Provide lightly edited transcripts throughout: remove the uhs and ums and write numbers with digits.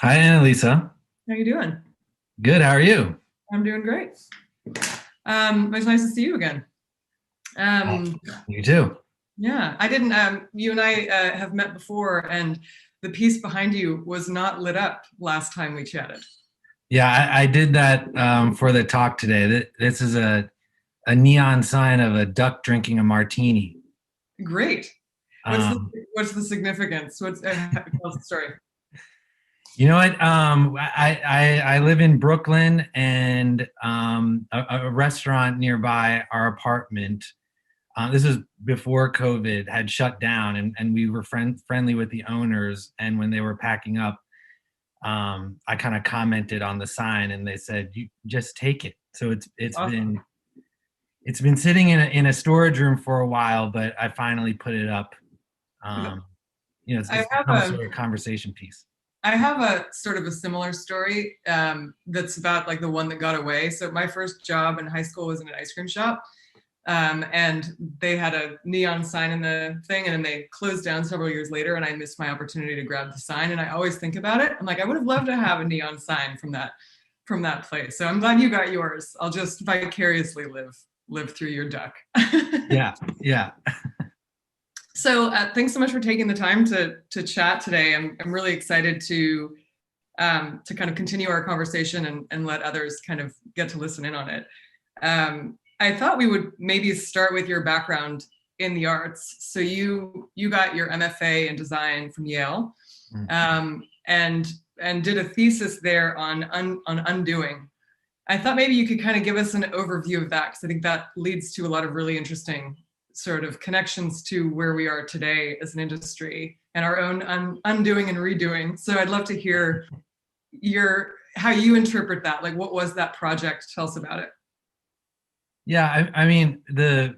Hi, Analisa. How you doing? Good. How are you? I'm doing great. It's nice to see you again. Oh, Um, you too. yeah, I didn't. You and I have met before, and the piece behind you was not lit up last time we chatted. Yeah, I did that for the talk today. This is a neon sign of a duck drinking a martini. Great. What's the Um, what's the significance? Tell us the story. you know what? I live in Brooklyn, and a restaurant nearby our apartment. This is before COVID had shut down, and we were friendly with the owners. And when they were packing up, I kind of commented on the sign, and they said, "You just take it." So Awesome. it's been sitting in a storage room for a while, but I finally put it up. Um, I it's have become a a sort of conversation piece. I have a sort of a similar story that's about like the one that got away. So my first job in high school was in an ice cream shop. And they had a neon sign in the thing, and then they closed down several years later, and I missed my opportunity to grab the sign. And I always think about it. I'm like, I would have loved to have a neon sign from that place. So I'm glad you got yours. I'll just vicariously live through your duck. Yeah, yeah, So thanks so much for taking the time to chat today. I'm really excited to kind of continue our conversation and let others kind of get to listen in on it. I thought we would maybe start with your background in the arts. So you got your MFA in design from Yale, mm, and did a thesis there on undoing. I thought maybe you could kind of give us an overview of that, because I think that leads to a lot of really interesting sort of connections to where we are today as an industry and our own undoing and redoing. So I'd love to hear your how you interpret that. Like, what was that project? Tell us about it. yeah. I mean, the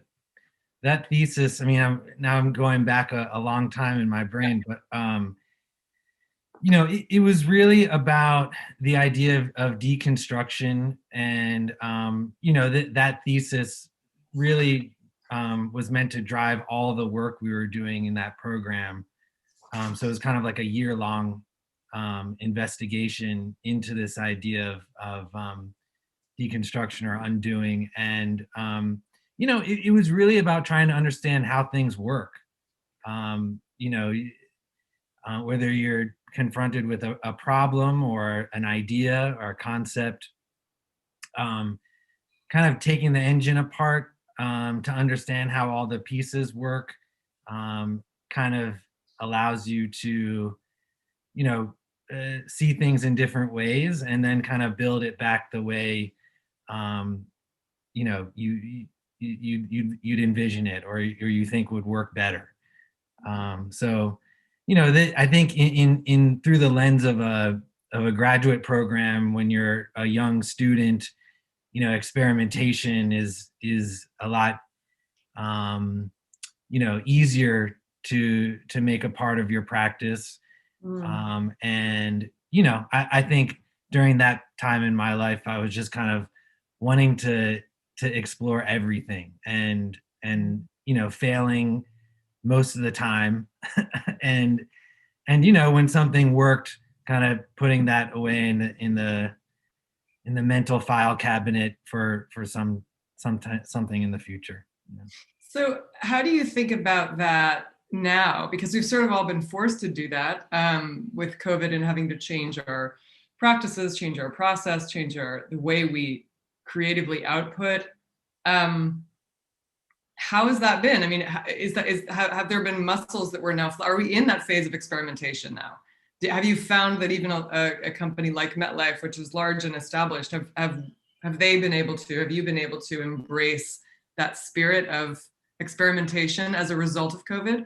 that thesis. I mean, I'm going back a long time in my brain, but it was really about the idea of deconstruction, and that thesis really was meant to drive all the work we were doing in that program. So it was kind of like a year-long investigation into this idea of deconstruction or undoing, and it was really about trying to understand how things work. Um, you know, whether you're confronted with a problem or an idea or a concept, um, kind of taking the engine apart to understand how all the pieces work, kind of allows you to, you know, see things in different ways, and then kind of build it back the way um, you'd envision it, or you think would work better. So, I think in through the lens of a graduate program, when you're a young student, experimentation is a lot easier to make a part of your practice. Mm. And I think during that time in my life, I was just kind of wanting to explore everything, and failing most of the time. and when something worked, kind of putting that away in the mental file cabinet for something in the future. So, how do you think about that now? Because we've sort of all been forced to do that with COVID and having to change our practices, change our process, change the way we creatively output. Um, how has that been? I mean, have there been muscles that we're now? Are we in that phase of experimentation now? Have you found that even a company like MetLife, which is large and established, have they been able to? Have you been able to embrace that spirit of experimentation as a result of COVID?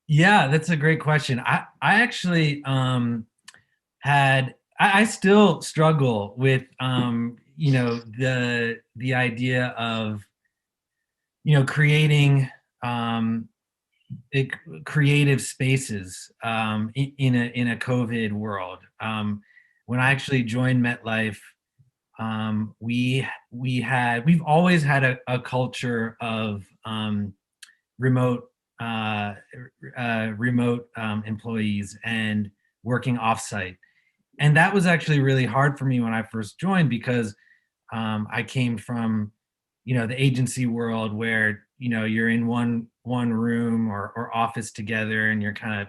Yeah, that's a great question. I actually I still struggle with the idea of creating um it, creative spaces in a COVID world. When I actually joined MetLife, we've always had a culture of remote uh, remote employees, and working offsite. And that was actually really hard for me when I first joined because I came from, the agency world where, you're in one room or office together and you're kind of,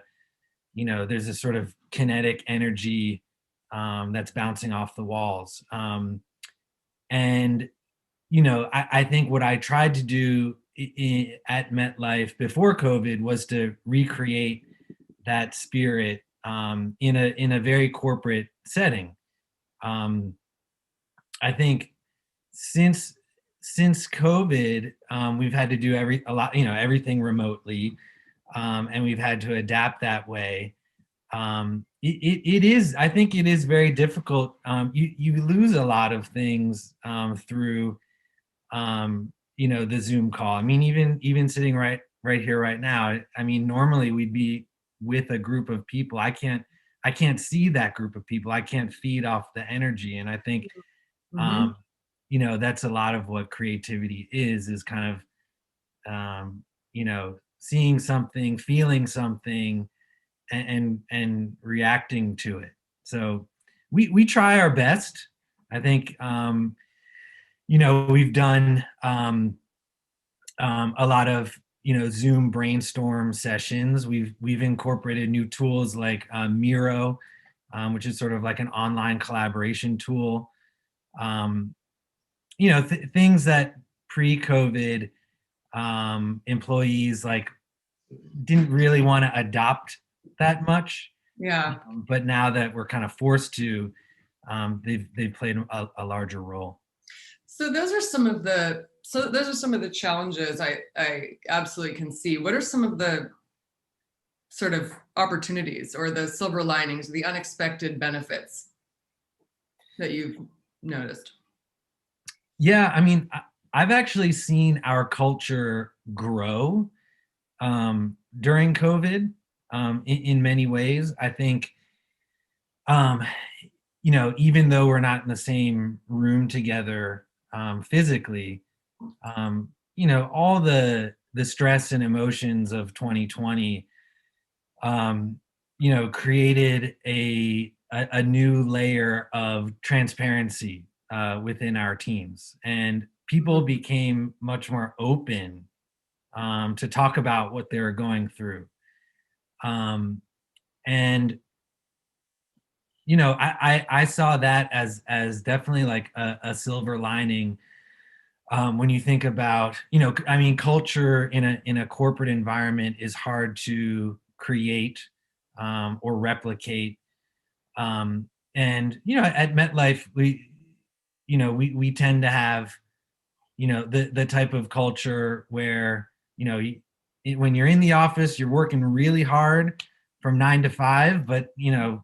there's a sort of kinetic energy that's bouncing off the walls. And I think what I tried to do at MetLife before COVID was to recreate that spirit in a very corporate setting. Um, I think since since COVID, we've had to do everything remotely, and we've had to adapt that way. It is, I think it is very difficult. You lose a lot of things through the Zoom call. I mean, even sitting right here right now. I mean, normally we'd be with a group of people. I can't see that group of people. I can't feed off the energy, and I think Mm-hmm. um, that's a lot of what creativity is kind of seeing something, feeling something, and reacting to it. So we try our best. I think we've done a lot of Zoom brainstorm sessions. We've incorporated new tools like Miro, which is sort of like an online collaboration tool. Um, things that pre-COVID employees like didn't really want to adopt that much, Yeah. but now that we're kind of forced to, they've played a larger role. So those are some of the challenges I absolutely can see. What are some of the sort of opportunities or the silver linings, the unexpected benefits that you've noticed? Yeah, I mean, I've actually seen our culture grow during COVID in many ways. I think, um, even though we're not in the same room together physically, all the stress and emotions of 2020, um, created a new layer of transparency within our teams, and people became much more open to talk about what they were going through. And I saw that as definitely like a silver lining when you think about, I mean, culture in a corporate environment is hard to create or replicate. And at MetLife, we tend to have the type of culture where when you're in the office, you're working really hard from 9 to 5, but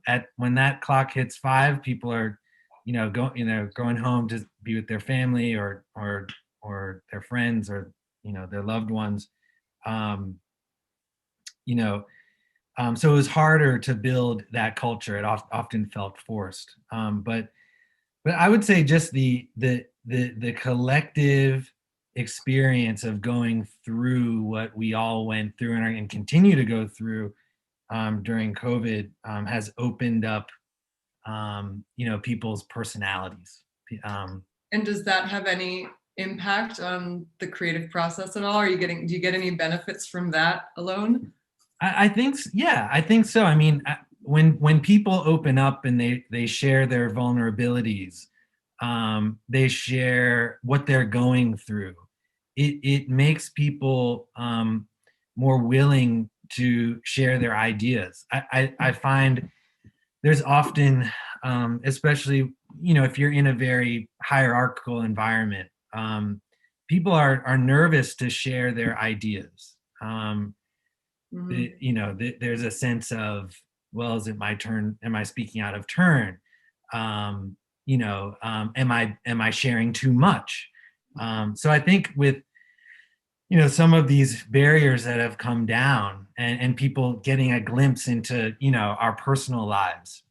at when that clock hits 5, people are going home to be with their family or their friends or their loved ones. um you know so it was harder to build that culture. It often felt forced. But I would say just the collective experience of going through what we all went through and continue to go through during COVID has opened up, people's personalities. Um, And does that have any impact on the creative process at all? Do you get any benefits from that alone? I think, yeah, I think so. I mean, when people open up and they share their vulnerabilities, they share what they're going through. It makes people more willing to share their ideas. I find there's often, especially if you're in a very hierarchical environment, people are nervous to share their ideas. Mm-hmm. There's a sense of, well, is it my turn? Am I speaking out of turn? Am I sharing too much? So I think with some of these barriers that have come down, and people getting a glimpse into our personal lives,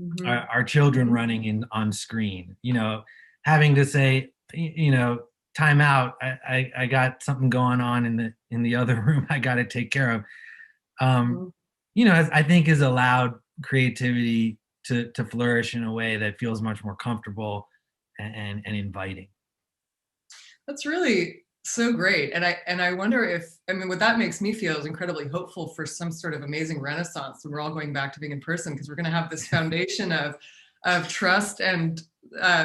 Mm-hmm. our children running in on screen, having to say, time out. I got something going on in the other room I got to take care of. um, I think has allowed creativity to flourish in a way that feels much more comfortable and inviting. That's really so great. And I wonder if, I mean, what that makes me feel is incredibly hopeful for some sort of amazing renaissance when we're all going back to being in person, because we're going to have this foundation of trust and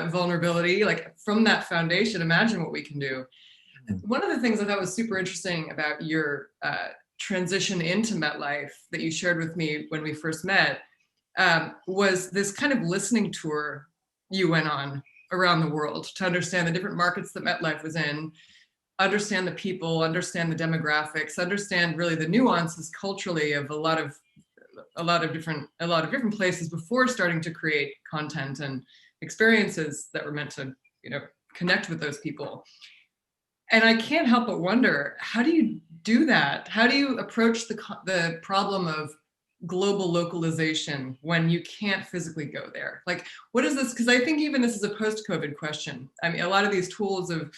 vulnerability. Like from that foundation, imagine what we can do. One of the things I thought was super interesting about your transition into MetLife that you shared with me when we first met was this kind of listening tour you went on around the world to understand the different markets that MetLife was in, understand the people, understand the demographics, understand really the nuances culturally of a lot of different places before starting to create content and experiences that were meant to, connect with those people. And I can't help but wonder, how do you do that? How do you approach the problem of global localization when you can't physically go there? Like, what is this? Because I think even this is a post-COVID question. I mean, a lot of these tools of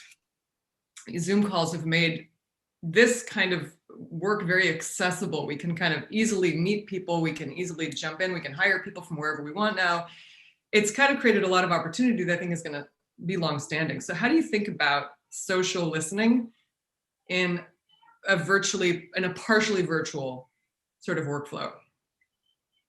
Zoom calls have made this kind of work very accessible. We can kind of easily meet people. We can easily jump in. We can hire people from wherever we want now. It's kind of created a lot of opportunity that I think is going to be longstanding. So how do you think about social listening in a partially virtual sort of workflow?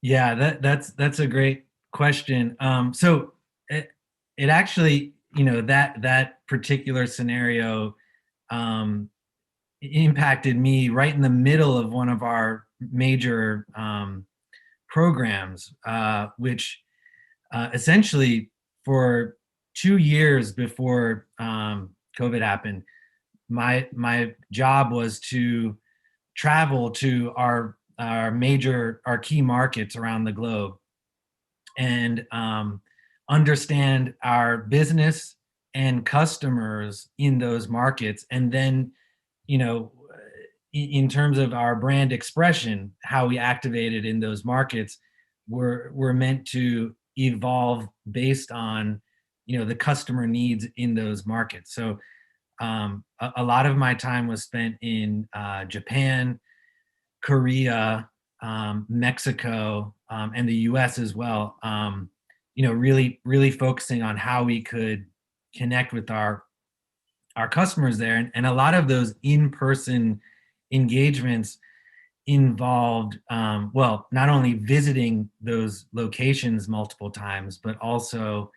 Yeah, that's a great question. So it actually, that particular scenario um, impacted me right in the middle of one of our major programs, which essentially for 2 years before COVID happened, my job was to travel to our key markets around the globe and understand our business and customers in those markets, and then you know in terms of our brand expression, how we activated in those markets were meant to evolve based on the customer needs in those markets. So a lot of my time was spent in Japan, Korea, Mexico, and the U.S. as well. Really focusing on how we could connect with our customers there, and a lot of those in-person engagements involved, well, not only visiting those locations multiple times, but also,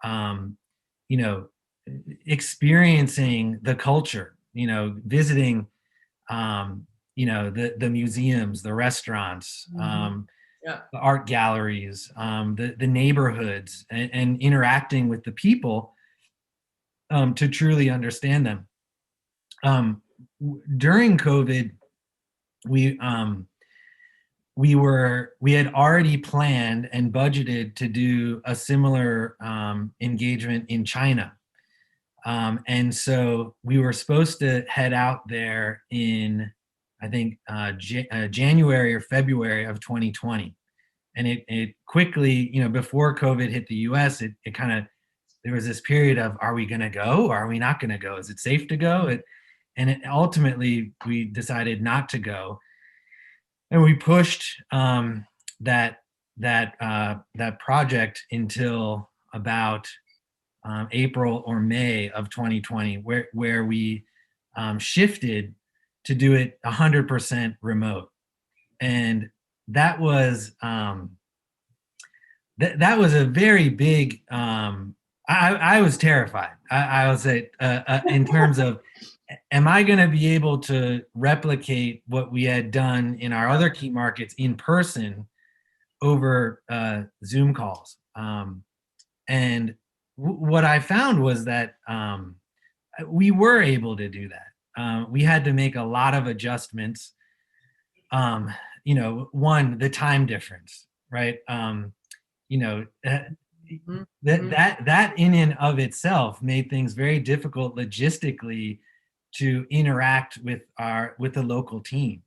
um, you know, experiencing the culture. Visiting the museums, the restaurants, Mm-hmm. Yeah. the art galleries, the neighborhoods, and interacting with the people to truly understand them. During COVID, we we had already planned and budgeted to do a similar engagement in China. And so we were supposed to head out there in, I think, January or February of 2020. And it quickly, before COVID hit the US, it kind of, there was this period of, are we going to go or are we not going to go? Is it safe to go? Ultimately, we decided not to go. And we pushed that project until about April or May of 2020, where we shifted to do it 100% remote, and that was that was a very big. I was terrified. I would say in terms of, am I going to be able to replicate what we had done in our other key markets in person over Zoom calls? And what I found was that we were able to do that. We had to make a lot of adjustments. One, the time difference, right? You know, that Mm-hmm. that in and of itself made things very difficult logistically to interact with the local team.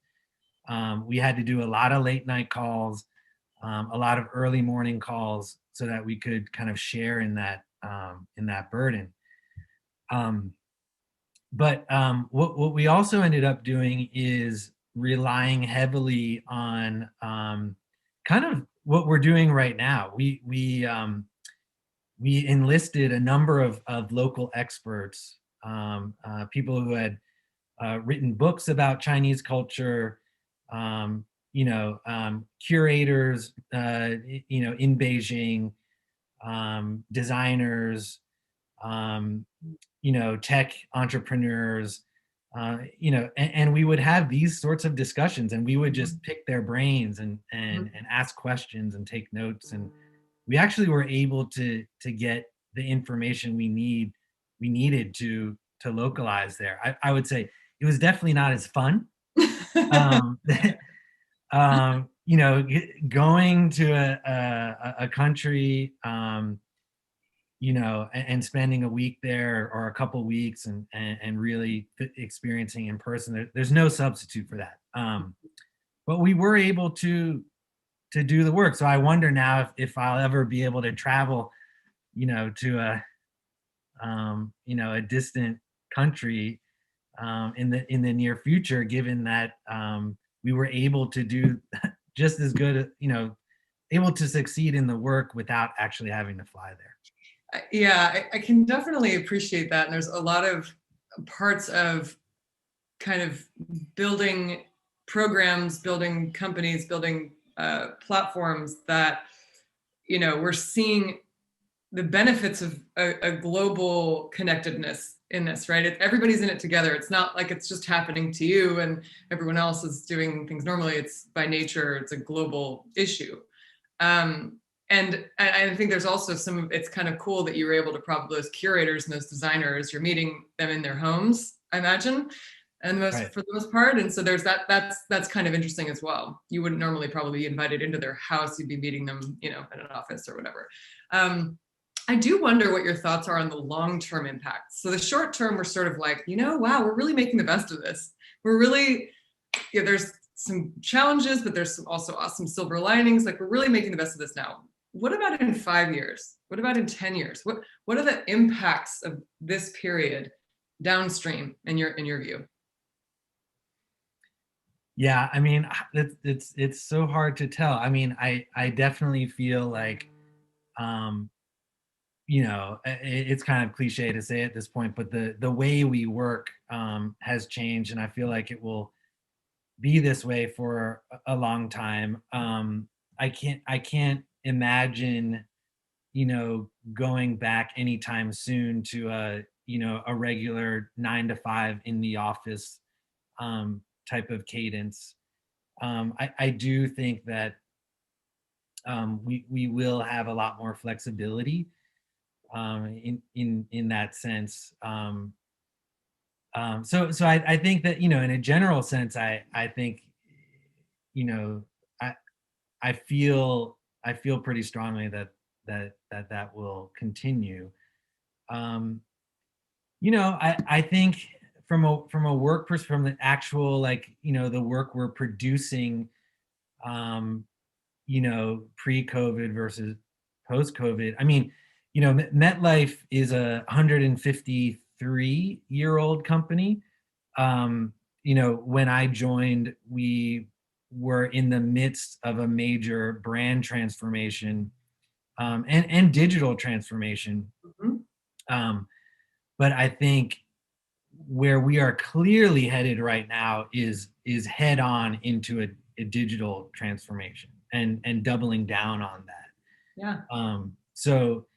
We had to do a lot of late night calls, a lot of early morning calls, so that we could kind of share in that burden. But what we also ended up doing is relying heavily on kind of what we're doing right now. We enlisted a number of local experts, people who had written books about Chinese culture, curators, in Beijing, designers, um, tech entrepreneurs, and we would have these sorts of discussions, and we would just pick their brains and ask questions and take notes, and we actually were able to get the information we needed to localize there. I would say it was definitely not as fun. Um, going to a country, and spending a week there or a couple weeks and really experiencing in person, there's no substitute for that. But we were able to do the work. So I wonder now if I'll ever be able to travel, to a distant country in the near future, given that we were able to do just as good, able to succeed in the work without actually having to fly there. Yeah, I can definitely appreciate that. And there's a lot of parts of kind of building programs, building companies, building platforms that, we're seeing the benefits of a global connectedness in this, right? Everybody's in it together. It's not like it's just happening to you and everyone else is doing things normally. It's by nature, it's a global issue. And I think there's also it's kind of cool that you were able to probably, those curators and those designers, you're meeting them in their homes, I imagine, and Right. for the most part. And so there's that's kind of interesting as well. You wouldn't normally probably be invited into their house. You'd be meeting them, in an office or whatever. I do wonder what your thoughts are on the long-term impacts. So the short term, we're sort of like, wow, we're really making the best of this. We're really, there's some challenges, but there's also awesome silver linings. Like, we're really making the best of this now. What about in 5 years? What about in 10 years? What are the impacts of this period downstream in your view? Yeah, I mean, it's so hard to tell. I mean, I definitely feel like, um, it's kind of cliche to say at this point, but the way we work has changed, and I feel like it will be this way for a long time. I can't imagine, going back anytime soon to a regular 9 to 5 in the office type of cadence. I do think that we will have a lot more flexibility in that sense. So I think that, in a general sense, I think, you know I I feel pretty strongly that will continue. Um, I think from a from the actual, like, the work we're producing, um, pre-COVID versus post-COVID. I mean, MetLife is a 153-year-old company. When I joined, we were in the midst of a major brand transformation, and digital transformation. Mhm. Um, but I think where we are clearly headed right now is head on into a digital transformation and doubling down on Yeah. that. So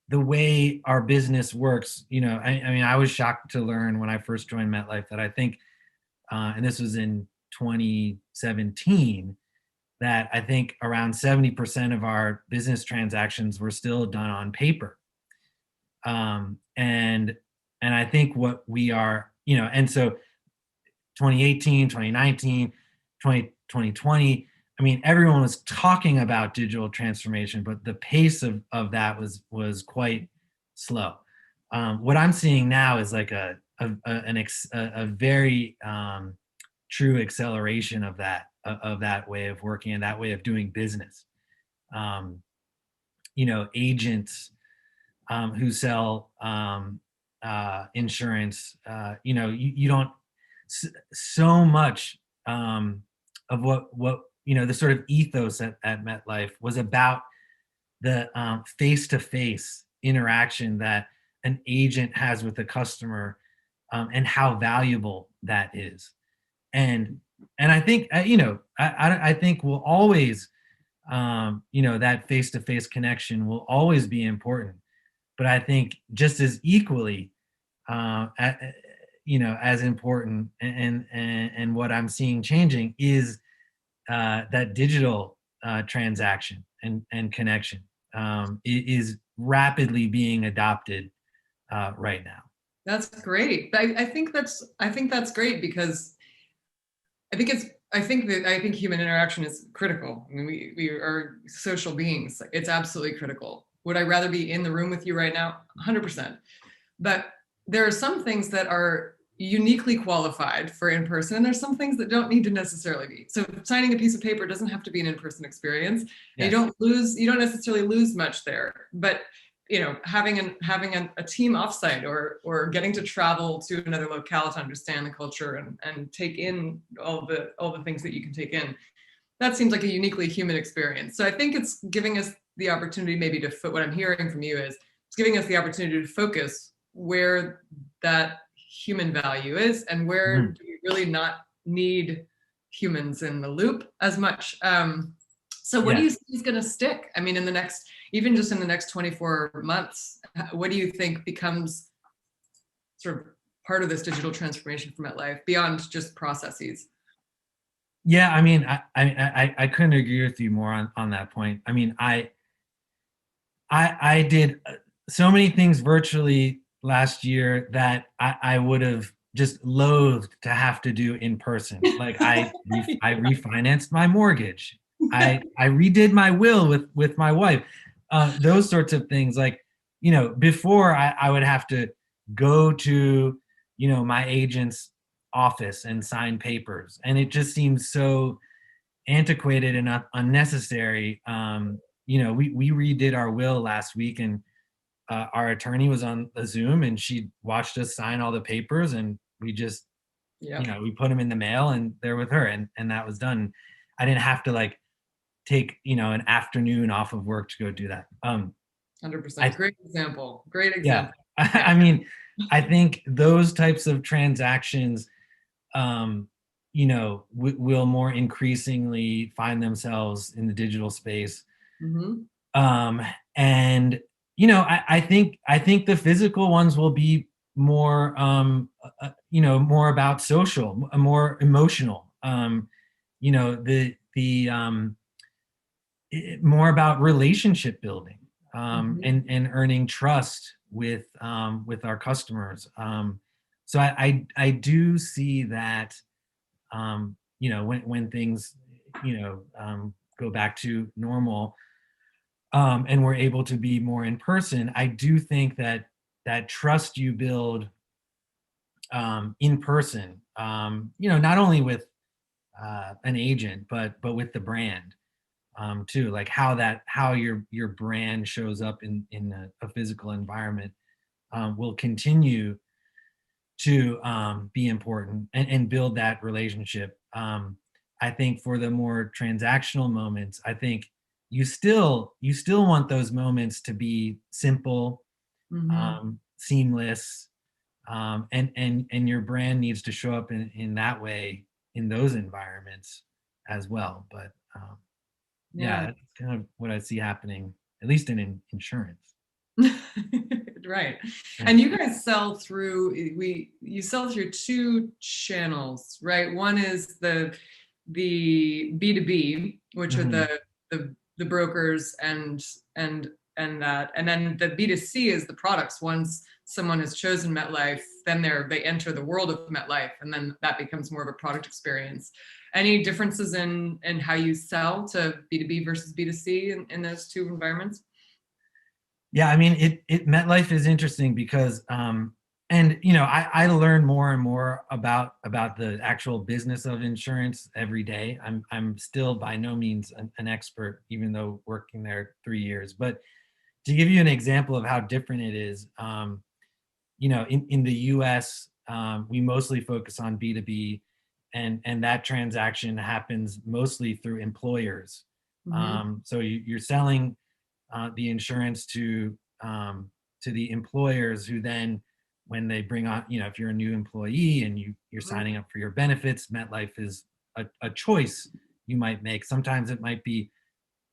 the way our business works, I mean, I was shocked to learn when I first joined MetLife that I think, and this was in 2017, that I think around 70% of our business transactions were still done on paper. And I think what we are, and so 2018, 2019, 2020, I mean, everyone was talking about digital transformation, but the pace of that was quite slow. What I'm seeing now is like a very true acceleration of that way of working and that way of doing business. Um, Agents who sell insurance, you don't so much um, of what the sort of ethos at MetLife was about the face-to-face interaction that an agent has with a customer, and how valuable that is. And I think I think we'll always, that face-to-face connection will always be important. But I think just as equally, as important, and what I'm seeing changing is that digital transaction and connection is rapidly being adopted right now. That's great. I think that's great because I think human interaction is critical. I mean, we are social beings. It's absolutely critical. Would I rather be in the room with you right now? 100%. But there are some things that are uniquely qualified for in person, and there's some things that don't need to necessarily be. So signing a piece of paper doesn't have to be an in-person experience. And Yes. you don't necessarily lose much there. But having a team offsite, or getting to travel to another locale to understand the culture and take in all the things that you can take in, that seems like a uniquely human experience. So I think it's giving us the opportunity, maybe to what I'm hearing from you is it's giving us the opportunity to focus where that human value is, and where Mhm. do we really not need humans in the loop as much. So what do you Yes. think is going to stick? I mean, even just in the next 24 months, what do you think becomes sort of part of this digital transformation for MetLife beyond just processes? Yeah, I mean, I couldn't agree with you more on that point. I mean, I did so many things virtually last year that I would have just loathed to have to do in person. Like I refinanced my mortgage. I redid my will with my wife. Those sorts of things. Like, before I would have to go to my agent's office and sign papers, and it just seems so antiquated and unnecessary. We redid our will last week, and our attorney was on a Zoom, and she watched us sign all the papers, and we just, Yep. we put them in the mail, and they're with her, and that was done. I didn't have to like take an afternoon off of work to go do that. 100%. I Great example. Great Yeah, example. Yeah. I mean, I think those types of transactions, um, will more increasingly find themselves in the digital space. Hmm. Um, and I think the physical ones will be more, more about social, more emotional. More about relationship building, Hmm. and earning trust with our customers. So I do see that, when things go back to normal, and we're able to be more in person, I do think that that trust you build in person, not only with an agent, but with the brand, too, like how your brand shows up in a physical environment, will continue to be important, and build that relationship. I think for the more transactional moments, I think you still want those moments to be simple, Hmm. seamless, and your brand needs to show up in that way in those environments as well. But yeah, Yeah. that's kind of what I see happening, at least in insurance. Right. Yeah. And you guys you sell through two channels, right? One is the B2B, which are Mhm. the brokers and that, and then the B2C is the products. Once someone has chosen MetLife, then they enter the world of MetLife, and then that becomes more of a product experience. Any differences in how you sell to B2B versus B2C in those two environments? Yeah, I mean, it MetLife is interesting because, and I learn more and more about the actual business of insurance every day. I'm still by no means an expert, even though working there 3 years. But to give you an example of how different it is, in the U.S., we mostly focus on B2B, and that transaction happens mostly through employers. Mhm. So you're selling the insurance to the employers, who then, when they bring on, if you're a new employee and you're Mhm. signing up for your benefits, MetLife is a choice you might make. Sometimes it might be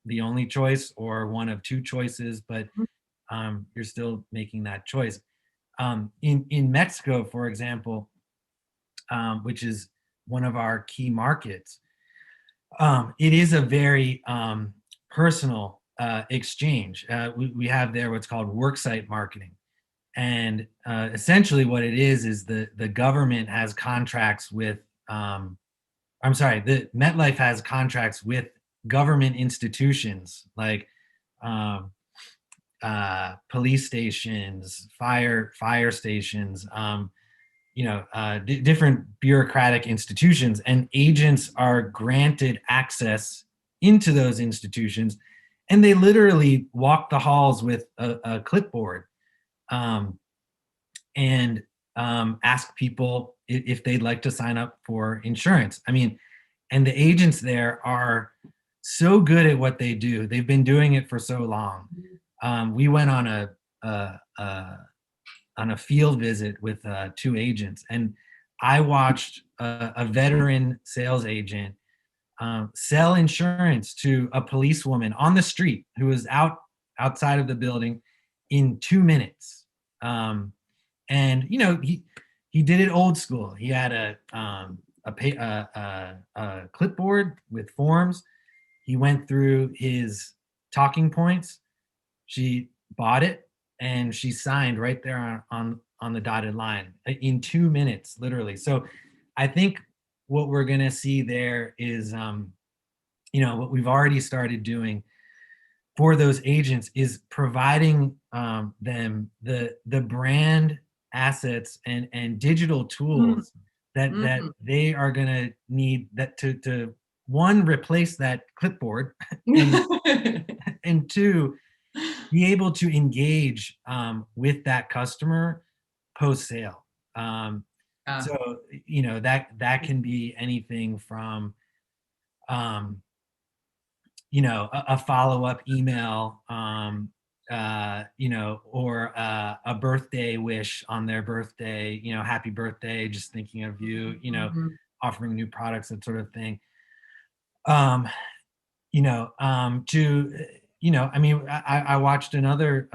the only choice or one of two choices, but you're still making that choice. In Mexico, for example, which is one of our key markets, it is a very personal exchange. We have there what's called worksite marketing. And essentially what it is the government has contracts with, I'm sorry, the MetLife has contracts with government institutions like um, police stations, fire stations, different bureaucratic institutions, and agents are granted access into those institutions, and they literally walk the halls with a clipboard, um, and ask people if they'd like to sign up for insurance. I mean, and the agents there are so good at what they do. They've been doing it for so long. We went on a, a on a field visit with two agents, and I watched a veteran sales agent sell insurance to a policewoman on the street who was outside of the building in 2 minutes. And he did it old school. He had a clipboard with forms. He went through his talking points. She bought it and she signed right there on the dotted line in 2 minutes, literally. So I think what we're gonna see there is, what we've already started doing for those agents is providing them the brand assets and digital tools that Mhm. they are gonna need, that to one, replace that clipboard, and and two, be able to engage with that customer post sale. Yeah. So that can be anything from um, a follow up email, or a birthday wish on their birthday, happy birthday, just thinking of you, Mhm. offering new products, that sort of thing. Um, to I mean, I watched another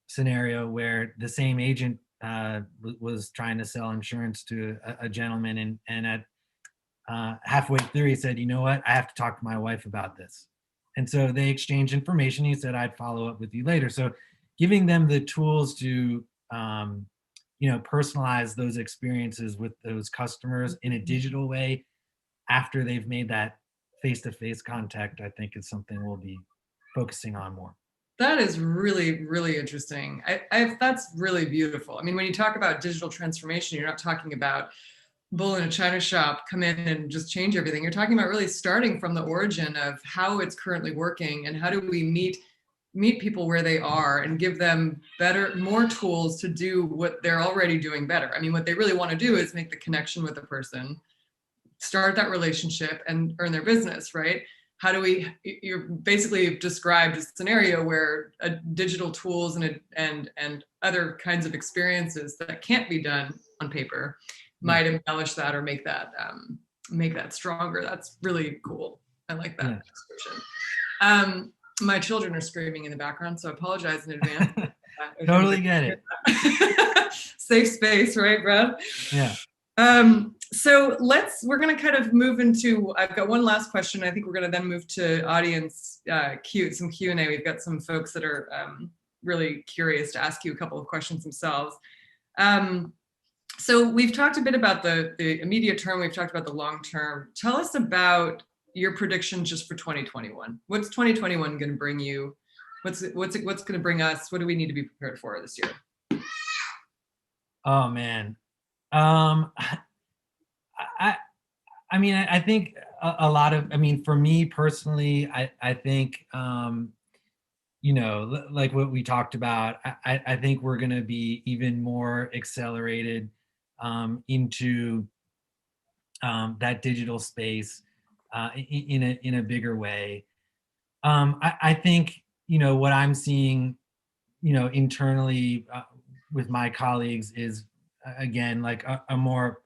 scenario where the same agent was trying to sell insurance to a gentleman, and at halfway through he said, you know what, I have to talk to my wife about this. And so they exchanged information. He said, I'd follow up with you later. So giving them the tools to personalize those experiences with those customers in a digital way after they've made that face-to-face contact, I think is something we'll be focusing on more. That is really, really interesting. That's really beautiful. I mean, when you talk about digital transformation, you're not talking about bull in a china shop, come in and just change everything. You're talking about really starting from the origin of how it's currently working and how do we meet people where they are and give them more tools to do what they're already doing better. I mean, what they really want to do is make the connection with the person, start that relationship and earn their business, right? How do we, you're basically described a scenario where digital tools and other kinds of experiences that can't be done on paper Yeah. might embellish that or make that stronger. That's really cool. I like that Yeah. description. My children are screaming in the background, so I apologize in advance. If Totally anybody get hears it. that. Safe space, right, Brad? Yeah. So we're going to kind of move into, I've got one last question. I think we're going to then move to audience some Q&A. We've got some folks that are really curious to ask you a couple of questions themselves. So we've talked a bit about the immediate term. We've talked about the long term. Tell us about your prediction just for 2021. What's 2021 going to bring you? What's going to bring us? What do we need to be prepared for this year? Oh man. Um, I, I mean, I think a lot of, I mean, for me personally, I think, like what we talked about, I think we're going to be even more accelerated into that digital space in a bigger way. I think what I'm seeing internally with my colleagues is again like a more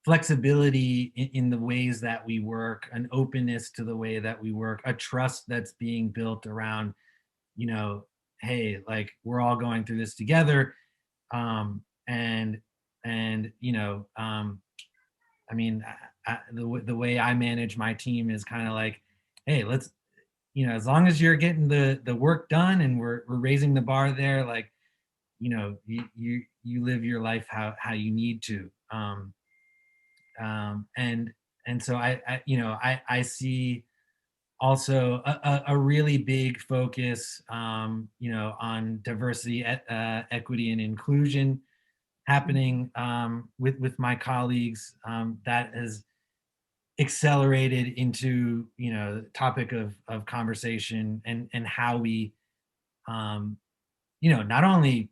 flexibility in the ways that we work, an openness to the way that we work, a trust that's being built around, you know, hey, like we're all going through this together. Um, and I mean, the way I manage my team is kind of like, hey, let's, as long as you're getting the work done and we're raising the bar there, like, you live your life how you need to. And so I see also a really big focus, on diversity, equity, and inclusion happening with my colleagues. That has accelerated into the topic of conversation and how we not only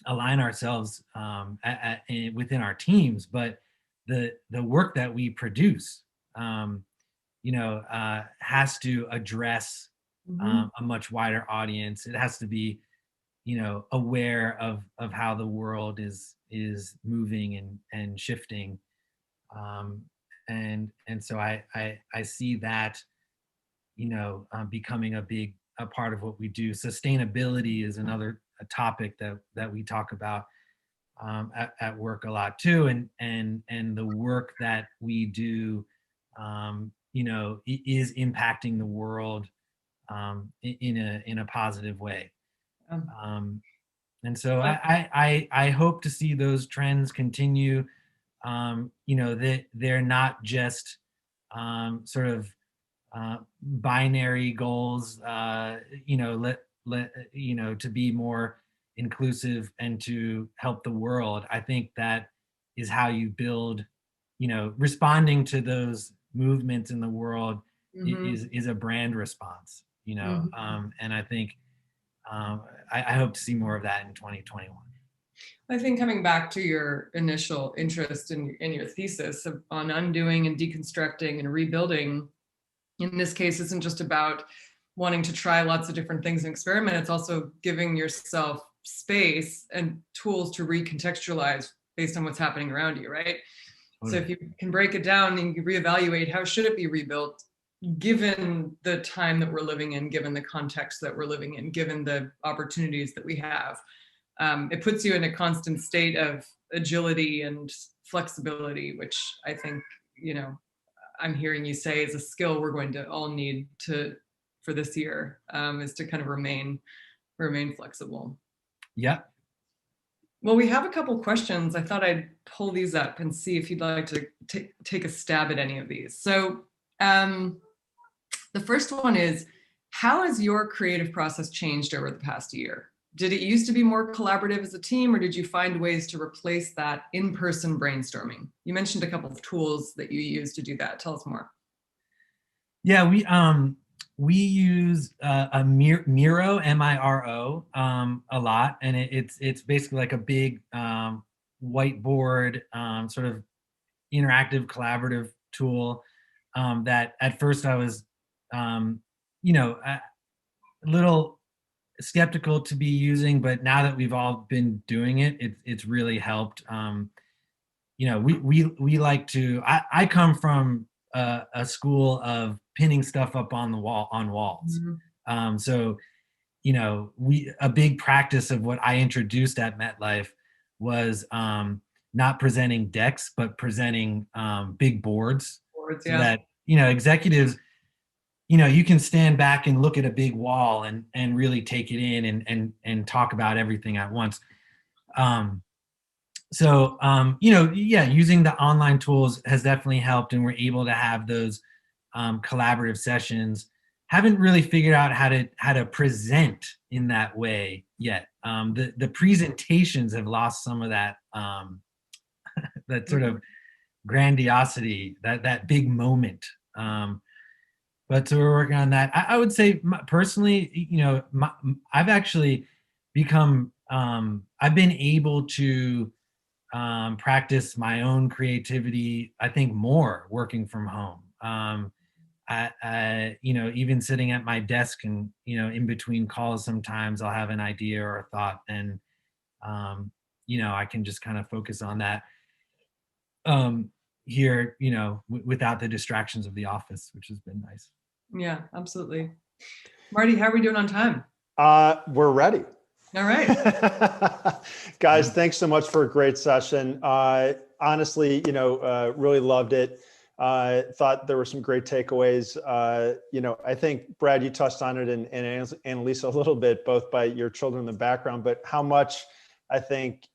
align ourselves within our teams, but the work that we produce, has to address Mm-hmm. a much wider audience. It has to be, aware of how the world is moving and shifting. Um, and so I see that, becoming a part of what we do. Sustainability is another a topic that we talk about at work a lot too, and the work that we do, is impacting the world in a positive way. Um, Um, and so uh, I hope to see those trends continue. That they're not just sort of binary goals. To be more inclusive and to help the world. I think that is how you build. Responding to those movements in the world mhm, is a brand response. mhm. And I think I hope to see more of that in 2021. I think coming back to your initial interest in your thesis on undoing and deconstructing and rebuilding, in this case, isn't just about wanting to try lots of different things and experiment. It's also giving yourself space and tools to recontextualize based on what's happening around you, right? So if Totally. you can break it down and you reevaluate how should it be rebuilt, given the time that we're living in, given the context that we're living in, given the opportunities that we have, it puts you in a constant state of agility and flexibility, which I think, you know, I'm hearing you say is a skill we're going to all need to for this year, is to kind of remain flexible. Yeah. Well, we have a couple questions. I thought I'd pull these up and see if you'd like to take a stab at any of these. So the first one is, how has your creative process changed over the past year? Did it used to be more collaborative as a team, or did you find ways to replace that in-person brainstorming? You mentioned a couple of tools that you use to do that. Tell us more. Yeah, we use a Miro, Miro, a lot, and it's basically like a big whiteboard, sort of interactive collaborative tool, that at first I was a little skeptical to be using, but now that we've all been doing it's really helped. We like to. I come from a school of pinning stuff up on the wall on walls. Mhm. So we a big practice of what I introduced at MetLife was not presenting decks, but presenting big boards, Boards, so yeah. that executives, you can stand back and look at a big wall and really take it in and talk about everything at once. Um, yeah, using the online tools has definitely helped, and we're able to have those collaborative sessions. Haven't really figured out how to present in that way yet. The presentations have lost some of that sort of Mhm. grandiosity, that big moment. But so we're working on that. I would say personally, I've actually become I've been able to practice my own creativity, I think, more working from home. Even sitting at my desk and, in between calls, sometimes I'll have an idea or a thought, and, I can just kind of focus on that here, without the distractions of the office, which has been nice. Yeah, absolutely. Marty, how are we doing on time? We're ready. All right. Guys, thanks so much for a great session. Honestly, really loved it. Thought there were some great takeaways. I think, Brad, you touched on it, and Analisa a little bit, both by your children in the background, but how much I think,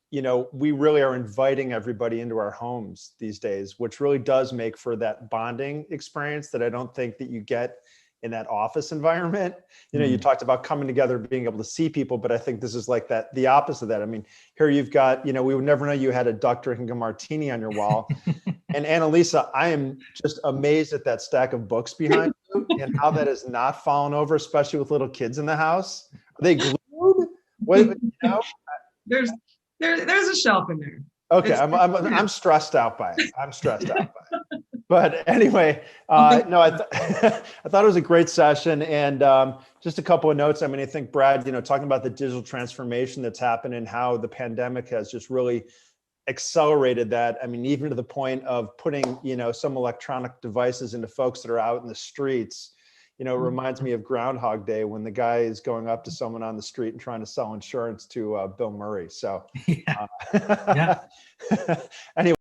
we really are inviting everybody into our homes these days, which really does make for that bonding experience that I don't think that you get in that office environment. You talked about coming together, being able to see people, but I think this is like that, the opposite of that. I mean, here you've got, we would never know you had a duck drinking a martini on your wall. And Analisa, I am just amazed at that stack of books behind you and how that has not fallen over, especially with little kids in the house. Are they glued? What, There's a shelf in there. Okay, I'm stressed out by it. I'm stressed out by it. But anyway, no, I thought it was a great session, and just a couple of notes. I mean, I think, Brad, talking about the digital transformation that's happened and how the pandemic has just really accelerated that. I mean, even to the point of putting, some electronic devices into folks that are out in the streets. It reminds me of Groundhog Day, when the guy is going up to someone on the street and trying to sell insurance to Bill Murray. So, Yeah. Anyway.